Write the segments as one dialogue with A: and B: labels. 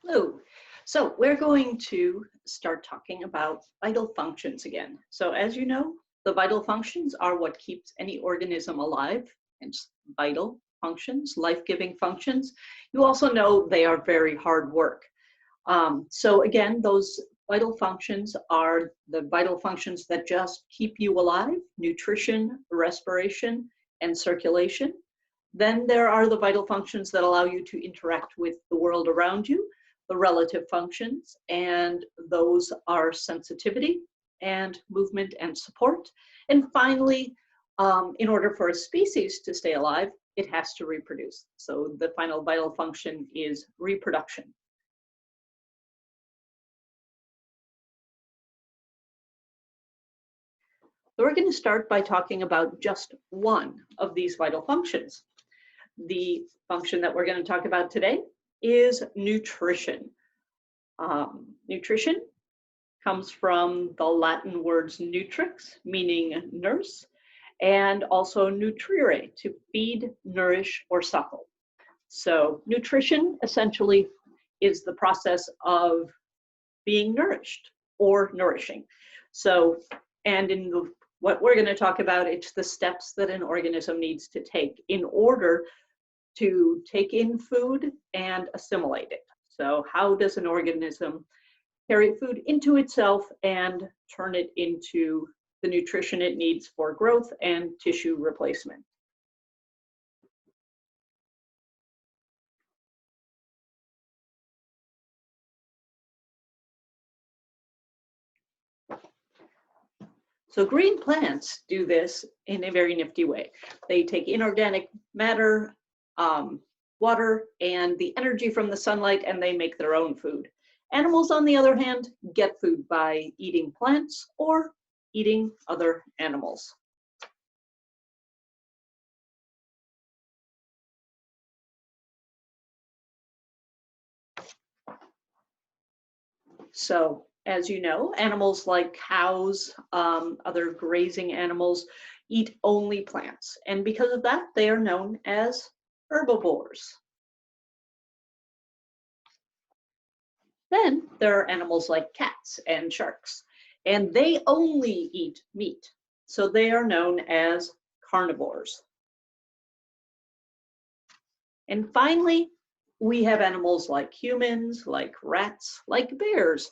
A: Hello. So we're going to start talking about vital functions again. So as you know, the vital functions are what keeps any organism alive, and vital functions, life-giving functions. You also know they are very hard work. So again, those vital functions are the vital functions that just keep you alive: nutrition, respiration, and circulation. Then there are the vital functions that allow you to interact with the world around you, the relative functions, and those are sensitivity and movement and support. And finally, in order for a species to stay alive, it has to reproduce. So the final vital function is reproduction. So we're going to start by talking about just one of these vital functions. The function that we're going to talk about today is nutrition. Nutrition comes from the Latin words nutrix, meaning nurse, and also nutrire, to feed, nourish, or suckle. So nutrition essentially is the process of being nourished or nourishing. So, and in what we're going to talk about, it's the steps that an organism needs to take in order to take in food and assimilate it. So how does an organism carry food into itself and turn it into the nutrition it needs for growth and tissue replacement? So green plants do this in a very nifty way. They take inorganic matter, water, and the energy from the sunlight, and they make their own food. Animals, on the other hand, get food by eating plants or eating other animals. So, as you know, animals like cows, other grazing animals, eat only plants. And because of that, they are known as herbivores. Then there are animals like cats and sharks, and they only eat meat. So they are known as carnivores. And finally, we have animals like humans, like rats, like bears,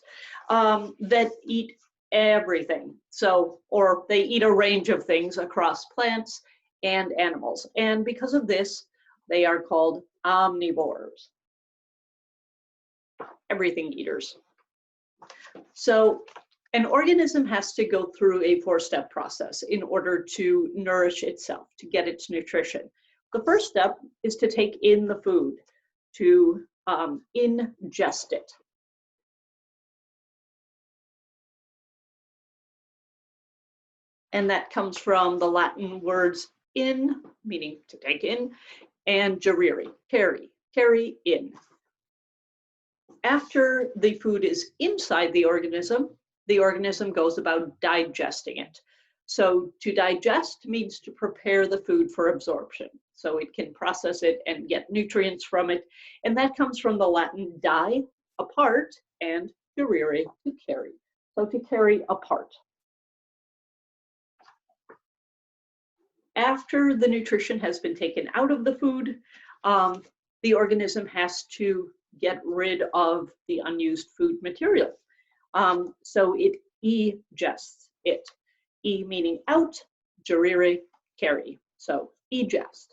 A: that eat everything. So, or they eat a range of things across plants and animals. And because of this, they are called omnivores, everything eaters. So an organism has to go through a four-step process in order to nourish itself, to get its nutrition. The first step is to take in the food, to ingest it. And that comes from the Latin words in, meaning to take in, and gerere, carry in. After the food is inside the organism goes about digesting it. So to digest means to prepare the food for absorption. So it can process it and get nutrients from it. And that comes from the Latin die, apart, and gerere, to carry. So to carry apart. After the nutrition has been taken out of the food, the organism has to get rid of the unused food material. So it egests it. E meaning out, gerere, carry. So egest.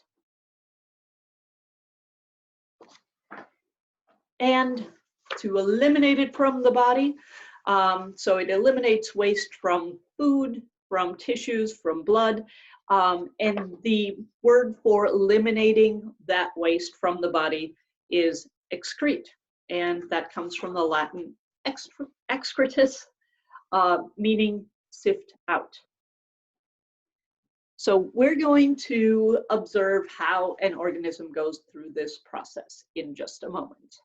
A: And to eliminate it from the body, so it eliminates waste from food, from tissues, from blood. And the word for eliminating that waste from the body is excrete. And that comes from the Latin excretus, meaning sift out. So we're going to observe how an organism goes through this process in just a moment.